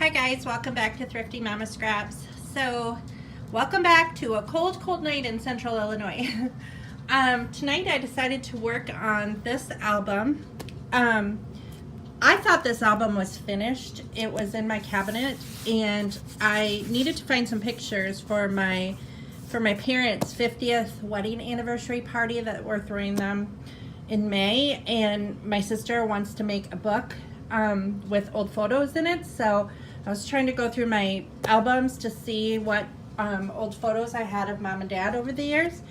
Hi guys, welcome back to Thrifty Mama Scraps. So, welcome back to a cold, cold night in Central Illinois. Tonight I decided to work on this album. I thought this album was finished. It was in my cabinet and I needed to find some pictures for my parents' 50th wedding anniversary party that we're throwing them in May, and my sister wants to make a book with old photos in it. So I was trying to go through my albums to see what old photos I had of mom and dad over the years,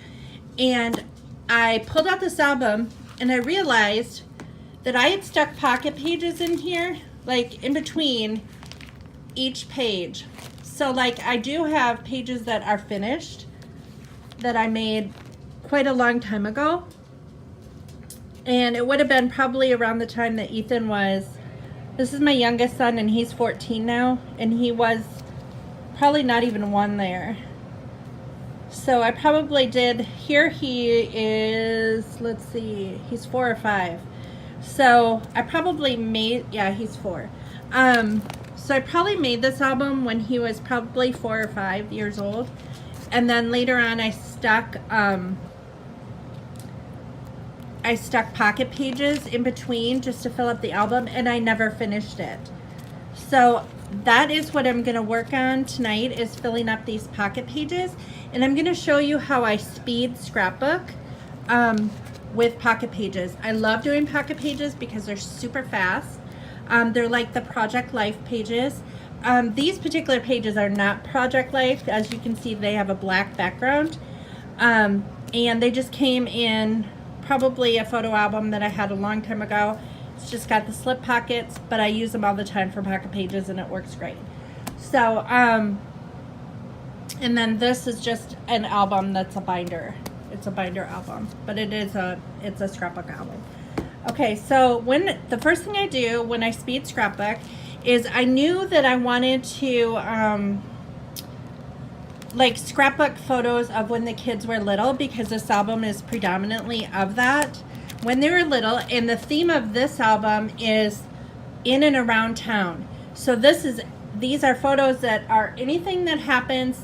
and I pulled out this album and I realized that I had stuck pocket pages in here, like in between each page. So like I do have pages that are finished that I made quite a long time ago, and it would have been probably around the time that Ethan was, this is my youngest son and he's 14 now, and he was probably not even one there. So I probably did, here he is, let's see, he's 4 or 5. So I probably made, yeah, he's 4. So I probably made this album when he was probably 4 or 5 years old. And then later on I stuck pocket pages in between just to fill up the album, and I never finished it. So that is what I'm going to work on tonight, is filling up these pocket pages. And I'm going to show you how I speed scrapbook with pocket pages. I love doing pocket pages because they're super fast. They're like the Project Life pages. These particular pages are not Project Life. As you can see, they have a black background. And they just came in probably a photo album that I had a long time ago. It's just got the slip pockets, but I use them all the time for pocket pages and it works great. So, and then this is just an album that's a binder. It's a binder album, but it's a scrapbook album. Okay, so the first thing I do when I speed scrapbook is I knew that I wanted to like scrapbook photos of when the kids were little, because this album is predominantly of that, when they were little, and the theme of this album is in and around town. So these are photos that are anything that happens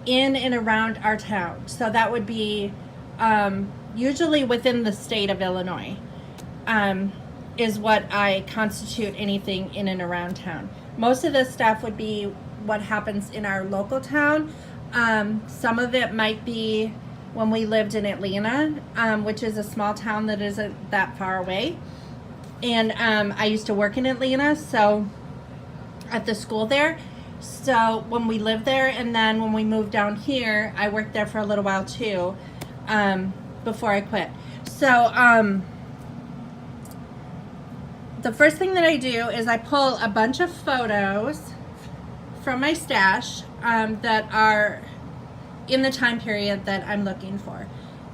in and around our town. So that would be usually within the state of Illinois, is what I constitute anything in and around town. Most of this stuff would be what happens in our local town. Some of it might be when we lived in Atlanta, which is a small town that isn't that far away. And I used to work in Atlanta, so at the school there. So when we lived there, and then when we moved down here, I worked there for a little while too, before I quit. So the first thing that I do is I pull a bunch of photos from my stash that are in the time period that I'm looking for.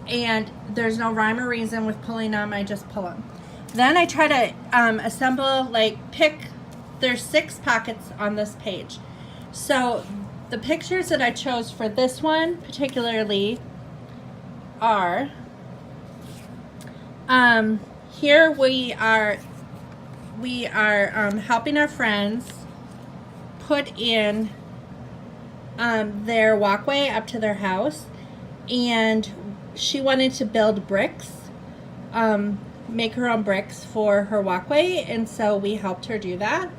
And there's no rhyme or reason with pulling them, I just pull them. Then I try to assemble, there's 6 pockets on this page. So the pictures that I chose for this one particularly are, here we are helping our friends put in their walkway up to their house, and she wanted to build bricks, make her own bricks for her walkway, and so we helped her do that.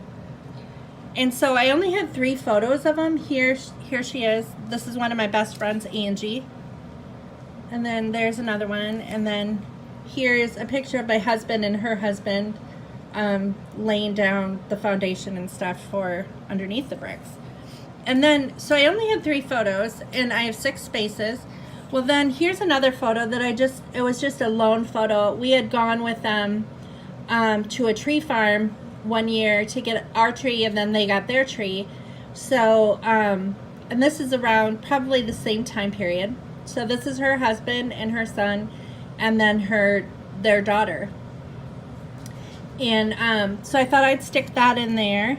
And so I only had 3 photos of them. Here she is. This is one of my best friends, Angie. And then there's another one, and then here's a picture of my husband and her husband laying down the foundation and stuff for underneath the bricks. And then, so I only had 3 photos, and I have 6 spaces. Well, then here's another photo that it was just a lone photo. We had gone with them to a tree farm one year to get our tree, and then they got their tree. So, and this is around probably the same time period. So this is her husband and her son, and then their daughter. And so I thought I'd stick that in there.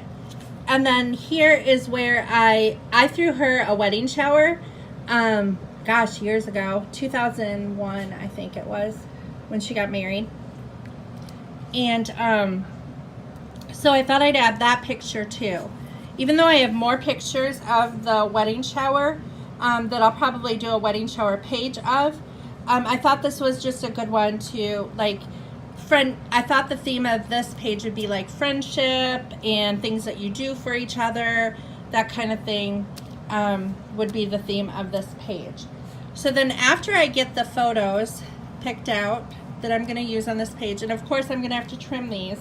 And then here is where I threw her a wedding shower, gosh, years ago, 2001, I think it was, when she got married. And so I thought I'd add that picture too. even though I have more pictures of the wedding shower that I'll probably do a wedding shower page of, I thought this was just a good one to like I thought the theme of this page would be like friendship and things that you do for each other, that kind of thing would be the theme of this page. So then after I get the photos picked out that I'm going to use on this page, and of course I'm going to have to trim these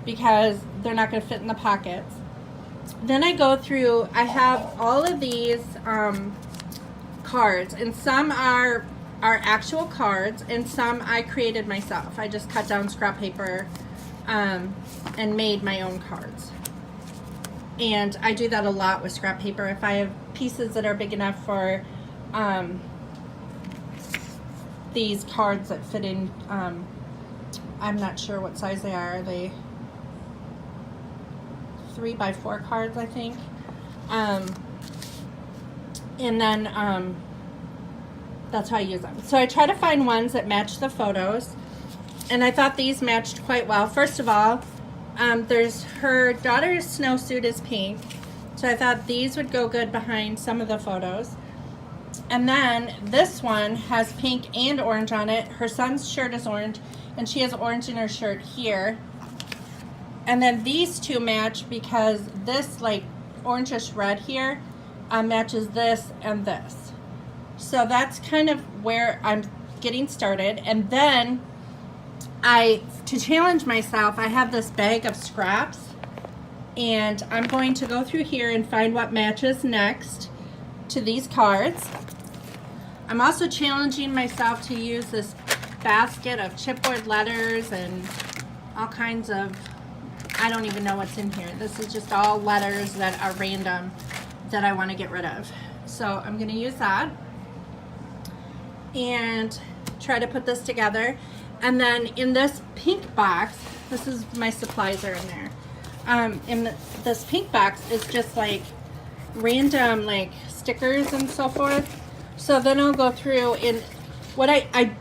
because they're not going to fit in the pockets. Then I go through, I have all of these cards, and some are actual cards and some I created myself. I just cut down scrap paper and made my own cards. And I do that a lot with scrap paper. If I have pieces that are big enough for these cards that fit in, I'm not sure what size they are. Are they 3x4 cards, I think? And then that's how I use them. So I try to find ones that match the photos, and I thought these matched quite well. First of all, there's her daughter's snowsuit is pink, so I thought these would go good behind some of the photos. And then this one has pink and orange on it. Her son's shirt is orange, and she has orange in her shirt here. And then these two match because this like orangish red here matches this and this. So that's kind of where I'm getting started. And then to challenge myself, I have this bag of scraps, and I'm going to go through here and find what matches next to these cards. I'm also challenging myself to use this basket of chipboard letters and all kinds of, I don't even know what's in here. This is just all letters that are random that I want to get rid of. So I'm going to use that and try to put this together. And then in this pink box, this is my supplies are in there. This pink box is just like random like stickers and so forth. So then I'll go through and what I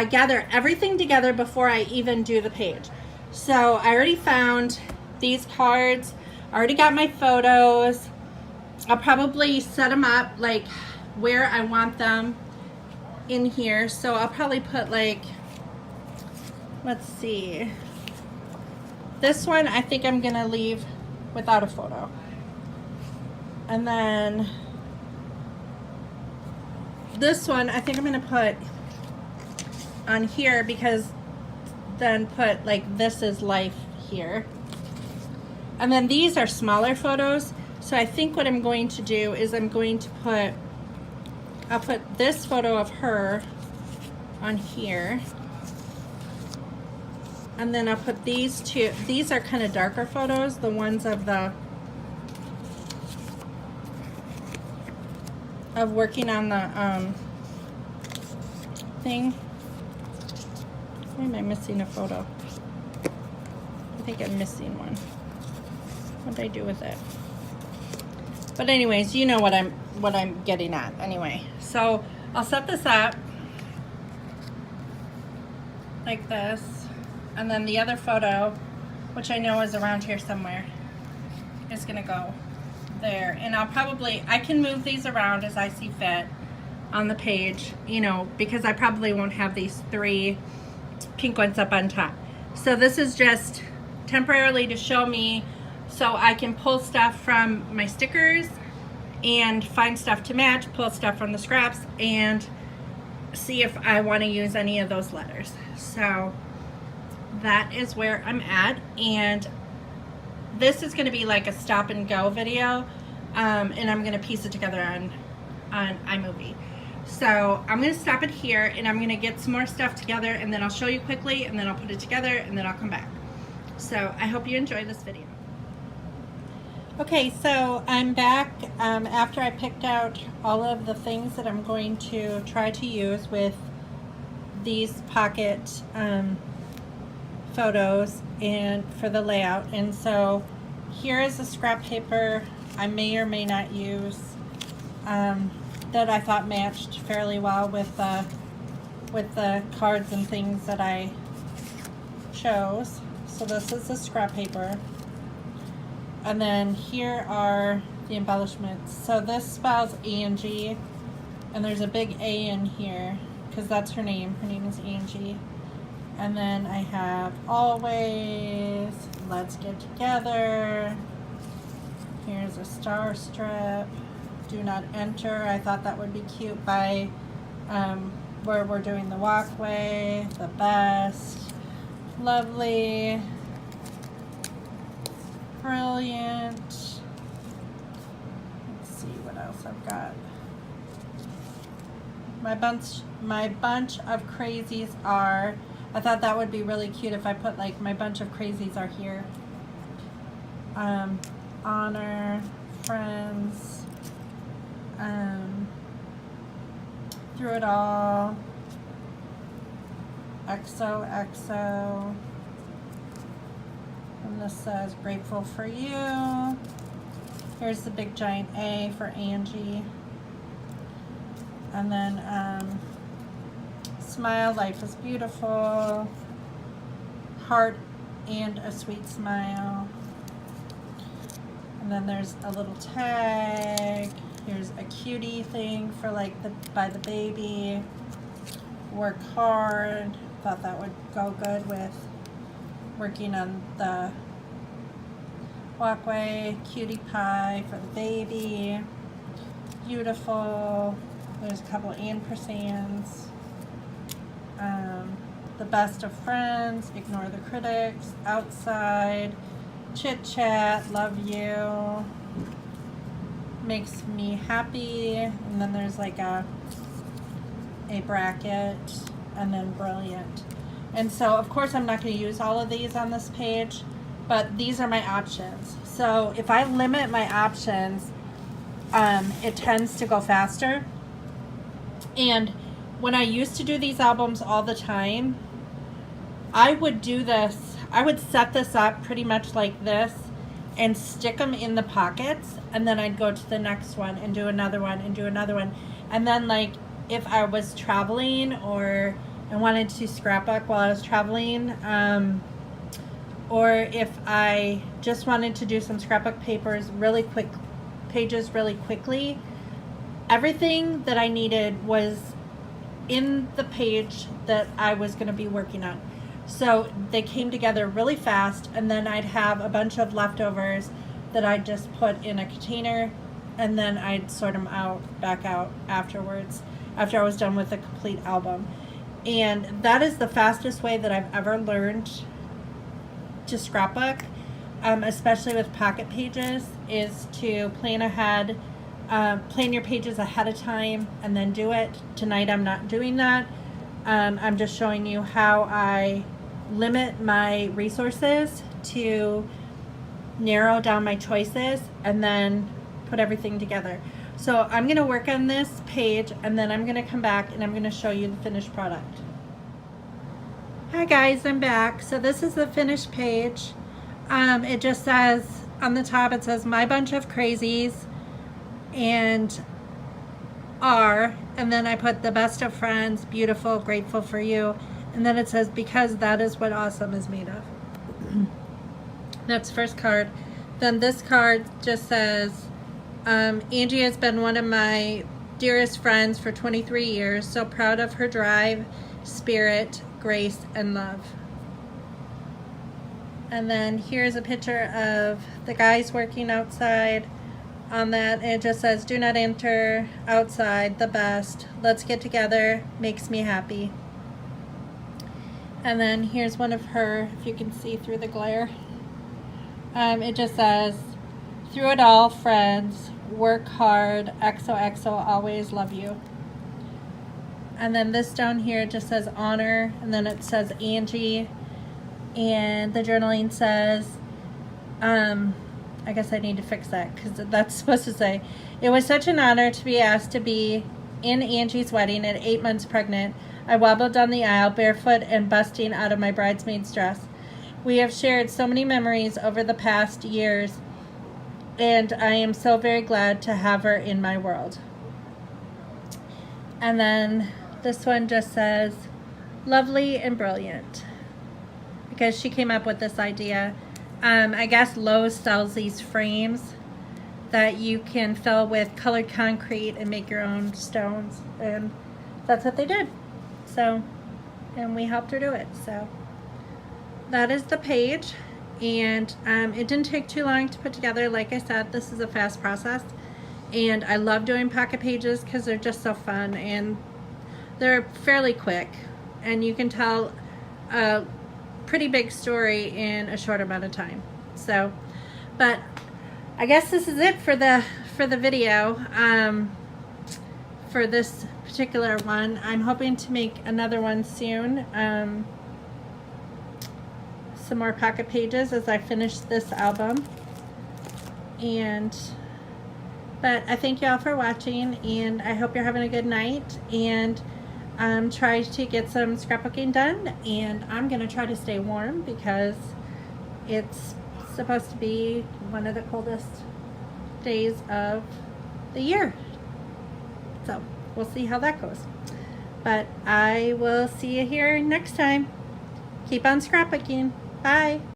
gather everything together before I even do the page. So I already found these cards, I already got my photos. I'll probably set them up like where I want them in here. So I'll probably put like, let's see, this one I think I'm gonna leave without a photo. And then this one I think I'm gonna put on here, because then put like this is life here. And then these are smaller photos, so I think what I'm going to do is I'm going to put, I'll put this photo of her on here, and then I'll put these two. These are kind of darker photos, the ones of the working on the thing. Why am I missing a photo? I think I'm missing one. What did I do with it? But anyways, you know what I'm getting at anyway. So I'll set this up like this, and then the other photo, which I know is around here somewhere, is gonna go there. And I can move these around as I see fit on the page, you know, because I probably won't have these three pink ones up on top. So this is just temporarily to show me so I can pull stuff from my stickers and find stuff to match, pull stuff from the scraps, and see if I want to use any of those letters. So that is where I'm at, and this is going to be like a stop and go video, and I'm going to piece it together on iMovie. So I'm going to stop it here, and I'm going to get some more stuff together, and then I'll show you quickly, and then I'll put it together, and then I'll come back. So I hope you enjoy this video. Okay, so I'm back after I picked out all of the things that I'm going to try to use with these pocket photos and for the layout. And so here is the scrap paper I may or may not use that I thought matched fairly well with the cards and things that I chose. So this is the scrap paper. And then here are the embellishments. So this spells Angie, and there's a big A in here because that's her name. Her name is Angie. And then I have always, let's get together. Here's a star strip. Do not enter. I thought that would be cute by where we're doing the walkway. The best. Lovely. Brilliant. Let's see what else I've got. My bunch of crazies are, I thought that would be really cute if I put like my bunch of crazies are here. Honor, friends, through it all, XOXO, and this says grateful for you. Here's the big giant A for Angie. And then smile, life is beautiful, heart and a sweet smile. And then there's a little tag. Here's a cutie thing for like by the baby. Work hard. Thought that would go good with working on the walkway. Cutie pie for the baby. Beautiful. There's a couple ampersands. The best of friends. Ignore the critics. Outside. Chit chat. Love you. Makes me happy. And then there's like a bracket. And then brilliant. And so of course I'm not going to use all of these on this page, but these are my options. So if I limit my options, it tends to go faster. And when I used to do these albums all the time, I would do this, I would set this up pretty much like this and stick them in the pockets, and then I'd go to the next one and do another one and do another one. And then like if I was traveling or I wanted to scrapbook while I was traveling, or if I just wanted to do some scrapbook pages really quickly, everything that I needed was in the page that I was going to be working on. So they came together really fast, and then I'd have a bunch of leftovers that I'd just put in a container, and then I'd sort them back out afterwards, after I was done with the complete album. And that is the fastest way that I've ever learned to scrapbook, especially with pocket pages, is to plan ahead. Plan your pages ahead of time and then do it. Tonight I'm not doing that. I'm just showing you how I limit my resources to narrow down my choices and then put everything together. So I'm going to work on this page, and then I'm going to come back and I'm going to show you the finished product. Hi guys, I'm back. So this is the finished page. It just says on the top, it says my bunch of crazies and are, and then I put the best of friends, beautiful, grateful for you, and then it says because that is what awesome is made of. That's first card. Then this card just says Angie has been one of my dearest friends for 23 years. So proud of her drive, spirit, grace, and love. And then here's a picture of the guys working outside. On that, it just says do not enter, outside, the best, let's get together, makes me happy. And then here's one of her, if you can see through the glare. It just says through it all, friends, work hard, XOXO, always love you. And then this down here just says honor, and then it says Angie, and the journaling says I guess I need to fix that because that's supposed to say, it was such an honor to be asked to be in Angie's wedding at 8 months pregnant. I wobbled down the aisle barefoot and busting out of my bridesmaid's dress. We have shared so many memories over the past years, and I am so very glad to have her in my world. And then this one just says lovely and brilliant, because she came up with this idea. I guess Lowe's sells these frames that you can fill with colored concrete and make your own stones, and that's what they did. So, and we helped her do it. So that is the page, and it didn't take too long to put together. Like I said, this is a fast process, and I love doing pocket pages because they're just so fun and they're fairly quick, and you can tell a pretty big story in a short amount of time. So, but I guess this is it for the video for this particular one. I'm hoping to make another one soon. Some more pocket pages as I finish this album. But I thank you all for watching, and I hope you're having a good night, and try to get some scrapbooking done. And I'm gonna try to stay warm because it's supposed to be one of the coldest days of the year. So we'll see how that goes. But I will see you here next time. Keep on scrapbooking. Bye.